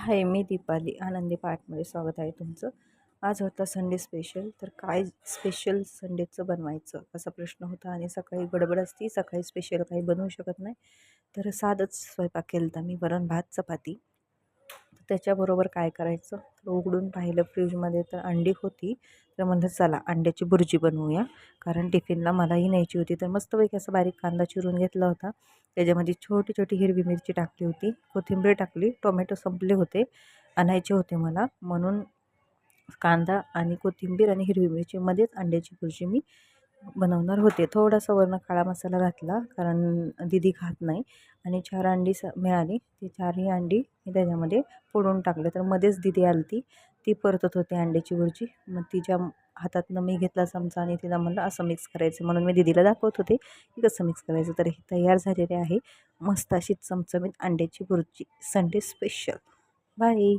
हाय, मी दीपाली आनंदी पार्कमध्ये स्वागत आहे तुमचं. आज होता संडे स्पेशल. तर काय स्पेशल संडेचं बनवायचं असा प्रश्न होता आणि सकाळी गडबड असती, सकाळी स्पेशल काही बनवू शकत नाही. तर साधंच स्वयंपाक केला होता मी, वरण भात चपाती. तर त्याच्याबरोबर काय करायचं, तर उघडून पाहिलं फ्रीजमध्ये तर अंडी होती. तर म्हणलं चला अंड्याची भुर्जी बनवूया, कारण टिफिनला मलाही न्यायची होती. तर मस्तपैकी असा बारीक कांदा चिरून घेतला होता. त्याच्यामध्ये छोटी छोटी हिरवी मिरची टाकली होती, कोथिंबीर टाकली, टोमॅटो संपले होते, आणायचे होते मला, म्हणून कांदा आणि कोथिंबीर आणि हिरवी मिरचीमध्येच अंड्याची भुर्जी मी बनवणार होते. थोडासा वरनं काळा मसाला घातला, कारण दीदी खात नाही. आणि 4 अंडी मिळाली. ती 4ही अंडी मी त्याच्यामध्ये फोडून टाकले. तर मध्येच दीदी आली होती, ती परतत होती अंड्याची भुर्जी. मग तिच्या हातातनं मी घेतला चमचा आणि तिला म्हणलं असं मिक्स करायचं, म्हणून मी दीदीला दाखवत होते की कसं मिक्स करायचं. तर ही तयार झालेली आहे मस्त अशी चमचमीत अंड्याची भुर्जी, संडे स्पेशल. बाय.